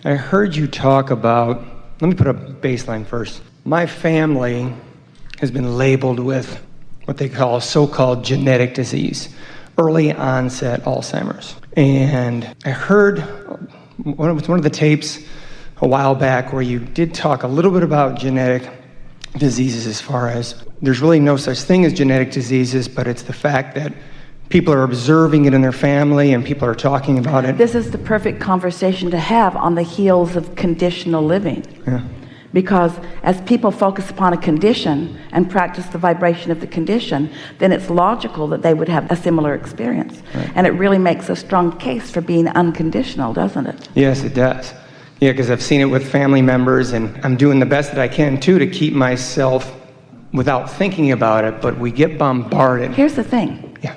I heard you talk about, let me put a baseline first. My family has been labeled with what they call so-called genetic disease, early onset Alzheimer's. And I heard one of the tapes a while back where you did talk a little bit about genetic diseases, as far as there's really no such thing as genetic diseases, but it's the fact that people are observing it in their family and people are talking about it. This is the perfect conversation to have on the heels of conditional living. Yeah. Because as people focus upon a condition and practice the vibration of the condition, then it's logical that they would have a similar experience. Right. And it really makes a strong case for being unconditional, doesn't it? Yes, it does. Yeah, because I've seen it with family members, and I'm doing the best that I can, too, to keep myself without thinking about it, but we get bombarded. Here's the thing. Yeah.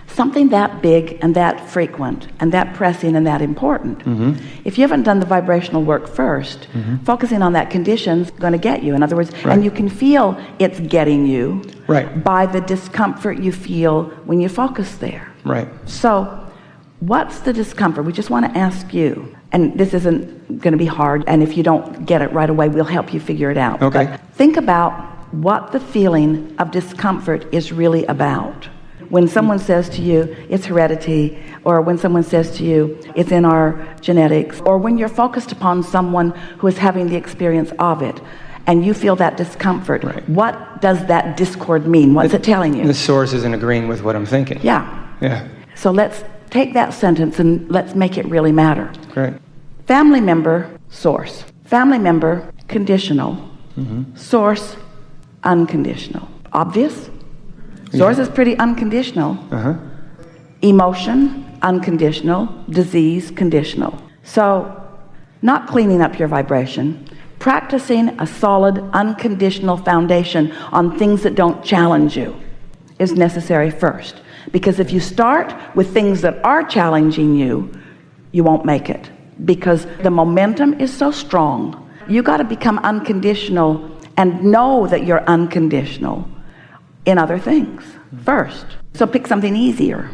Something that big and that frequent and that pressing and that important, if you haven't done the vibrational work first, focusing on that condition's going to get you. In other words, Right. and you can feel it's getting you Right. by the discomfort you feel when you focus there. Right. So what's the discomfort? We just want to ask you, and this isn't going to be hard, and if you don't get it right away, we'll help you figure it out. Okay. But think about what the feeling of discomfort is really about. When someone says to you, it's heredity, or when someone says to you, it's in our genetics, or when you're focused upon someone who is having the experience of it, and you feel that discomfort, Right. what does that discord mean? What's it telling you? The source isn't agreeing with what I'm thinking. Yeah. Yeah. So let's take that sentence and let's make it really matter. Great. Family member, source. Family member, conditional. Source, unconditional. Obvious? Source is pretty unconditional. Emotion, unconditional. Disease, conditional. So, not cleaning up your vibration, practicing a solid, unconditional foundation on things that don't challenge you is necessary first. Because if you start with things that are challenging you, you won't make it. Because the momentum is so strong. You got to become unconditional and know that you're unconditional in other things first. So pick something easier.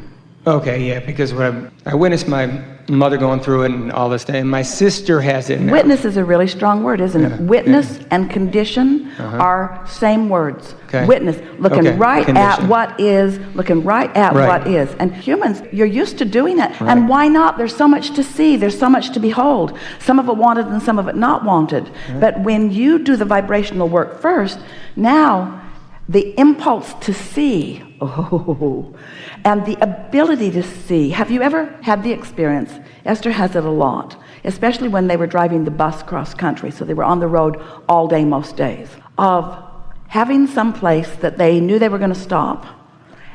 Okay, yeah, because I witnessed my mother going through it and all this day, and my sister has it now. Witness is a really strong word, isn't it? Witness and condition are same words. Okay. Witness, looking right Condition. at what is, looking right at what is. And humans, you're used to doing that. Right. And why not? There's so much to see. There's so much to behold. Some of it wanted and some of it not wanted. But when you do the vibrational work first, now the impulse to see, and the ability to see. Have you ever had the experience? Esther has it a lot, especially when they were driving the bus cross country, so they were on the road all day most days, of having some place that they knew they were going to stop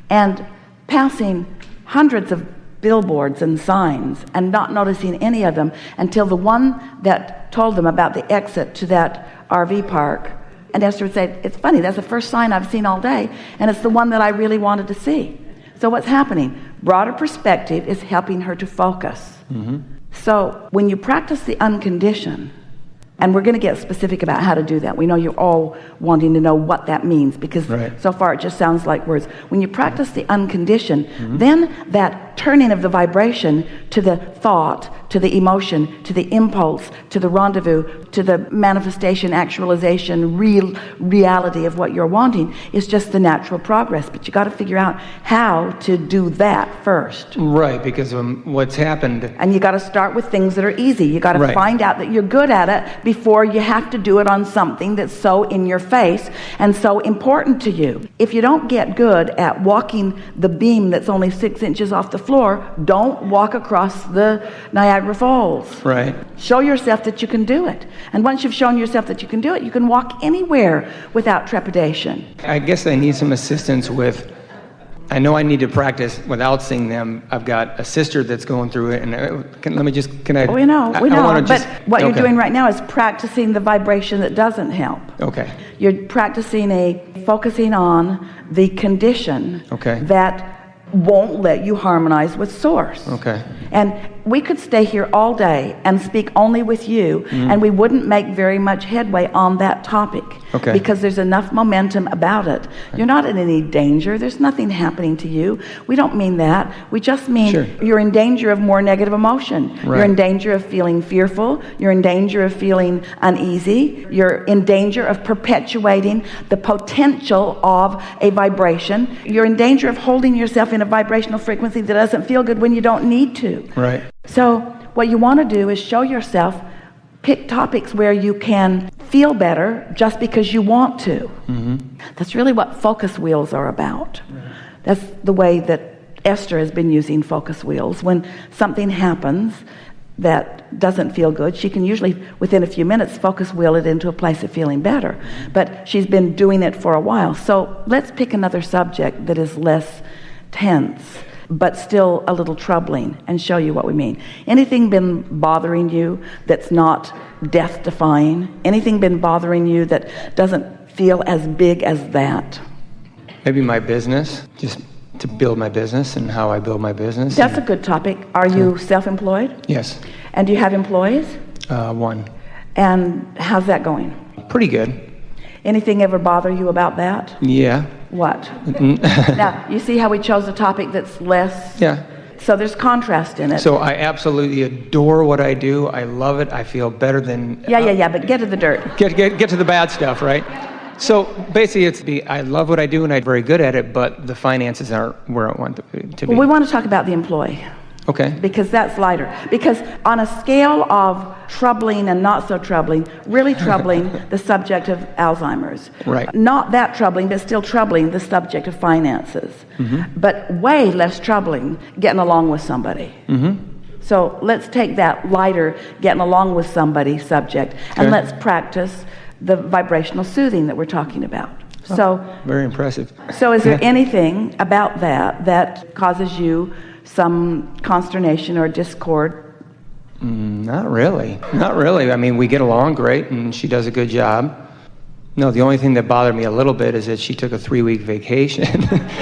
and passing hundreds of billboards and signs and not noticing any of them until the one that told them about the exit to that RV park. And Esther would say, it's funny, that's the first sign I've seen all day, and it's the one that I really wanted to see. So what's happening? Broader perspective is helping her to focus. So when you practice the unconditioned, and we're going to get specific about how to do that. We know you're all wanting to know what that means, because so far it just sounds like words. When you practice the unconditioned, then that turning of the vibration to the thought, to the emotion, to the impulse, to the rendezvous, to the manifestation, actualization, reality of what you're wanting is just the natural progress. But you got to figure out how to do that first. Right, because what's happened... And you got to start with things that are easy. You got to find out that you're good at it before you have to do it on something that's so in your face and so important to you. If you don't get good at walking the beam that's only 6 inches off the floor, don't walk across the Niagara Falls. Right. Show yourself that you can do it. And once you've shown yourself that you can do it, you can walk anywhere without trepidation. I guess I need some assistance with... I know I need to practice without seeing them. I've got a sister that's going through it, and We know, but what you're doing right now is practicing the vibration that doesn't help. Okay. You're practicing focusing on the condition that won't let you harmonize with source. Okay. And we could stay here all day and speak only with you, and we wouldn't make very much headway on that topic. Okay. Because there's enough momentum about it. You're not in any danger. There's nothing happening to you. We don't mean that. We just mean Sure. you're in danger of more negative emotion. Right. You're in danger of feeling fearful. You're in danger of feeling uneasy. You're in danger of perpetuating the potential of a vibration. You're in danger of holding yourself in a vibrational frequency that doesn't feel good when you don't need to. Right. So what you want to do is show yourself, pick topics where you can feel better just because you want to. That's really what focus wheels are about. That's the way that Esther has been using focus wheels. When something happens that doesn't feel good, she can usually within a few minutes focus wheel it into a place of feeling better. But she's been doing it for a while. So let's pick another subject that is less tense but still a little troubling and show you what we mean. Anything been bothering you that's not death-defying? Anything been bothering you that doesn't feel as big as that? Maybe my business, just to build my business and how I build my business. That's a good topic. Are you self-employed? Yes. And do you have employees? One. And how's that going? Pretty good. Anything ever bother you about that? Yeah. What? Now, you see how we chose a topic that's less? Yeah. So there's contrast in it. So I absolutely adore what I do. I love it. I feel better than... Yeah, but get to the dirt. Get to the bad stuff, right? So basically, I love what I do and I'm very good at it, but the finances aren't where I want them to be. Well, we want to talk about the employee. Okay. Because that's lighter. Because on a scale of troubling and not so troubling, really troubling the subject of Alzheimer's. Right. Not that troubling, but still troubling the subject of finances. But way less troubling getting along with somebody. So let's take that lighter getting along with somebody subject and let's practice the vibrational soothing that we're talking about. So very impressive. So is there anything about that causes you some consternation or discord? Not really. I mean, we get along great and she does a good job. No, the only thing that bothered me a little bit is that she took a 3-week vacation.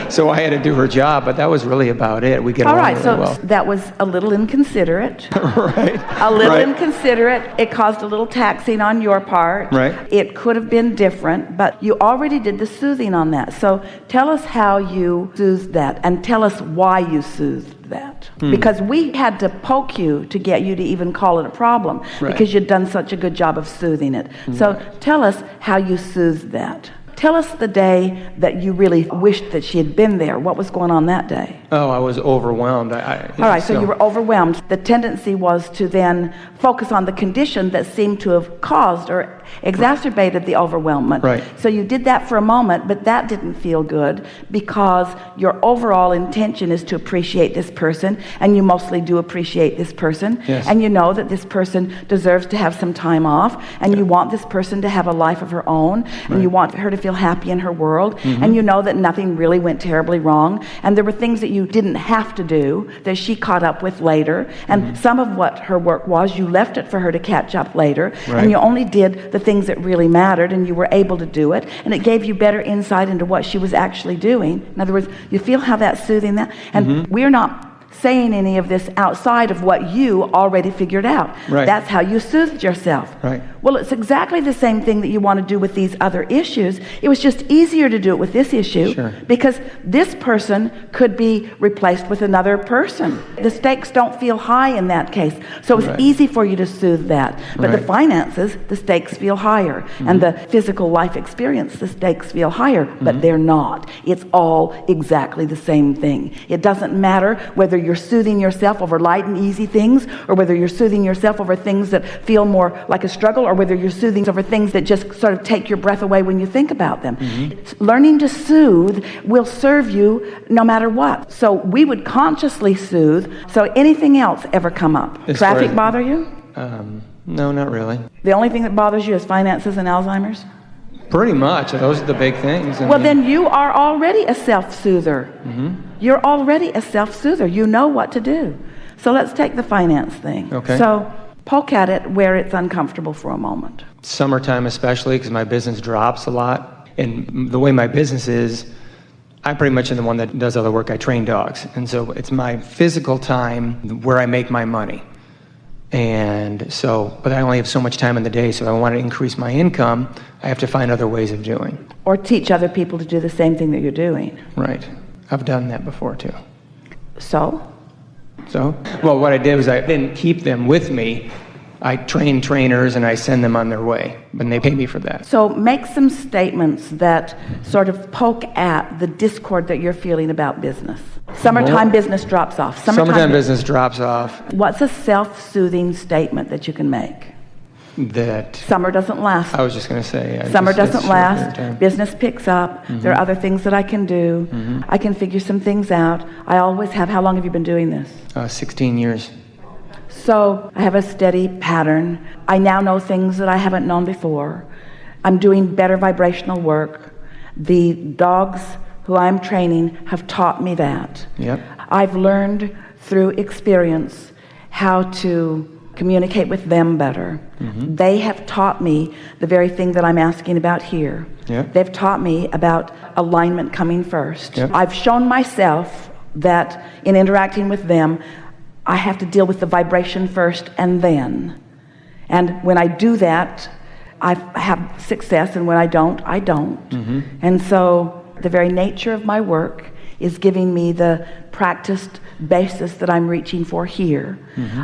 So I had to do her job, but that was really about it. We get along really well. All right, so that was a little inconsiderate. Right. A little inconsiderate. It caused a little taxing on your part. Right. It could have been different, but you already did the soothing on that. So tell us how you soothed that and tell us why you soothed that. Because we had to poke you to get you to even call it a problem because you'd done such a good job of soothing it. So tell us how you soothed that. Tell us the day that you really wished that she had been there. What was going on that day? Oh, I was overwhelmed. All right, so you were overwhelmed. The tendency was to then focus on the condition that seemed to have caused or exacerbated the overwhelmment. Right. So you did that for a moment, but that didn't feel good because your overall intention is to appreciate this person, and you mostly do appreciate this person. Yes. And you know that this person deserves to have some time off, and you want this person to have a life of her own, and you want her to feel happy in her world, and you know that nothing really went terribly wrong, and there were things that you didn't have to do that she caught up with later, and some of what her work was, you left it for her to catch up later, and you only did the things that really mattered, and you were able to do it, and it gave you better insight into what she was actually doing. In other words, you feel how that's soothing that, and we're not saying any of this outside of what you already figured out. Right. That's how you soothed yourself. Right. Well, it's exactly the same thing that you want to do with these other issues. It was just easier to do it with this issue because this person could be replaced with another person. The stakes don't feel high in that case. So it's easy for you to soothe that. But the finances, the stakes feel higher. And the physical life experience, the stakes feel higher. But they're not. It's all exactly the same thing. It doesn't matter whether you're soothing yourself over light and easy things, or whether you're soothing yourself over things that feel more like a struggle, or whether you're soothing over things that just sort of take your breath away when you think about them. Learning to soothe will serve you no matter what. So we would consciously soothe. So anything else ever come up? Traffic bother you? No, not really. The only thing that bothers you is finances and Alzheimer's? Pretty much. Those are the big things. Well, then you are already a self-soother. You're already a self-soother. You know what to do. So let's take the finance thing. Okay. So poke at it where it's uncomfortable for a moment. Summertime especially, because my business drops a lot. And the way my business is, I'm pretty much the one that does all the work. I train dogs. And so it's my physical time where I make my money. And so, but I only have so much time in the day, so if I want to increase my income, I have to find other ways of doing. Or teach other people to do the same thing that you're doing. Right. I've done that before, too. So? Well, what I did was I didn't keep them with me. I train trainers and I send them on their way, and they pay me for that. So make some statements that sort of poke at the discord that you're feeling about business. Summertime business drops off. Summertime business drops off. What's a self-soothing statement that you can make? That summer doesn't last. I was just going to say. Summer doesn't last. Business picks up. There are other things that I can do. I can figure some things out. I always have. How long have you been doing this? 16 years. So I have a steady pattern. I now know things that I haven't known before. I'm doing better vibrational work. The dogs who I'm training have taught me that. Yep. I've learned through experience how to communicate with them better. They have taught me the very thing that I'm asking about here. Yep. They've taught me about alignment coming first. Yep. I've shown myself that in interacting with them, I have to deal with the vibration first and then. And when I do that, I have success, and when I don't, I don't. And so the very nature of my work is giving me the practiced basis that I'm reaching for here.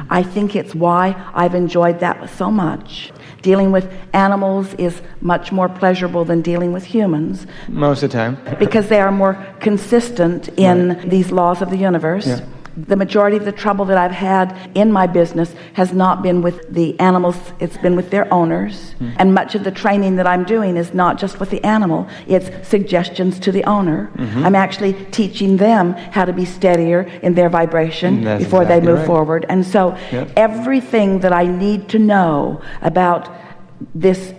I think it's why I've enjoyed that so much. Dealing with animals is much more pleasurable than dealing with humans. Most of the time. Because they are more consistent in these laws of the universe. Yeah. The majority of the trouble that I've had in my business has not been with the animals, it's been with their owners. And much of the training that I'm doing is not just with the animal, it's suggestions to the owner. I'm actually teaching them how to be steadier in their vibration before exactly they move right. forward. And so everything that I need to know about this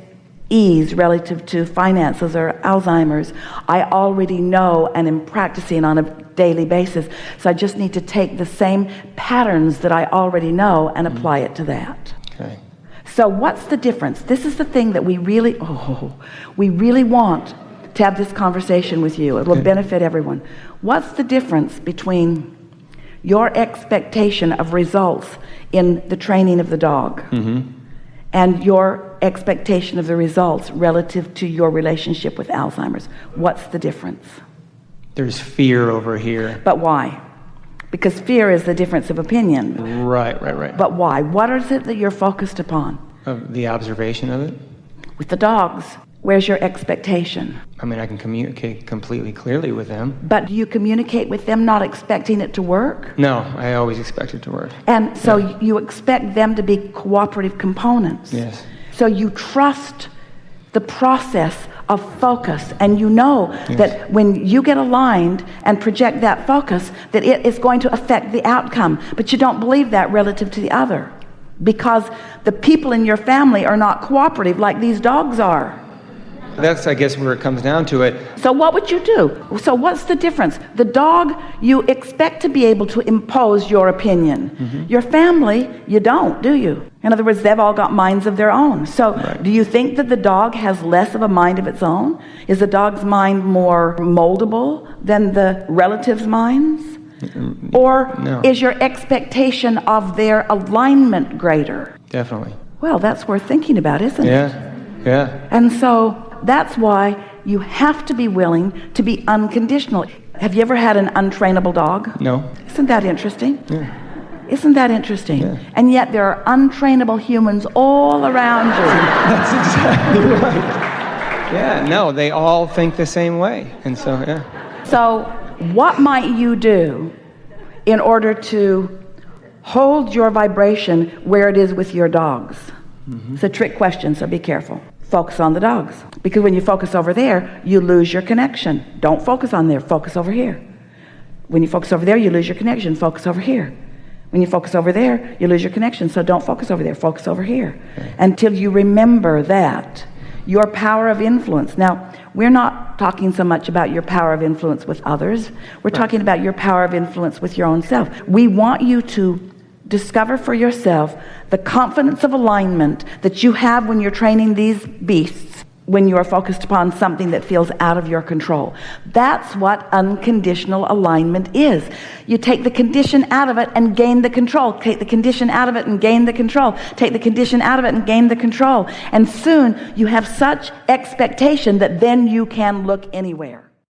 ease relative to finances or Alzheimer's, I already know and am practicing on a daily basis. So I just need to take the same patterns that I already know and apply it to that. Okay. So what's the difference? This is the thing that we really want to have this conversation with you. It will benefit everyone. What's the difference between your expectation of results in the training of the dog and your expectation of the results relative to your relationship with Alzheimer's? What's the difference? There's fear over here. But why? Because fear is the difference of opinion. Right. But why? What is it that you're focused upon? The observation of it? With the dogs, where's your expectation? I mean, I can communicate completely clearly with them. But do you communicate with them not expecting it to work? No, I always expect it to work. And so you expect them to be cooperative components. Yes. So you trust the process of focus, and you know that when you get aligned and project that focus, that it is going to affect the outcome. But you don't believe that relative to the other, because the people in your family are not cooperative like these dogs are. That's, I guess, where it comes down to it. So what would you do? So what's the difference? The dog, you expect to be able to impose your opinion. Your family, you don't, do you? In other words, they've all got minds of their own. So do you think that the dog has less of a mind of its own? Is the dog's mind more moldable than the relatives' minds? Or is your expectation of their alignment greater? Definitely. Well, that's worth thinking about, isn't it? Yeah. And so that's why you have to be willing to be unconditional. Have you ever had an untrainable dog? No. Isn't that interesting? Yeah. Isn't that interesting? Yeah. And yet there are untrainable humans all around you. That's exactly right. Yeah, no, they all think the same way. And so, So what might you do in order to hold your vibration where it is with your dogs? It's a trick question, so be careful. Focus on the dogs. Because when you focus over there, you lose your connection. Don't focus on there, focus over here. When you focus over there, you lose your connection, focus over here. When you focus over there, you lose your connection, so don't focus over there, focus over here. Until you remember that, your power of influence. Now, we're not talking so much about your power of influence with others. We're talking about your power of influence with your own self. We want you to discover for yourself the confidence of alignment that you have when you're training these beasts, when you are focused upon something that feels out of your control. That's what unconditional alignment is. You take the condition out of it and gain the control. Take the condition out of it and gain the control. Take the condition out of it and gain the control. And soon you have such expectation that then you can look anywhere.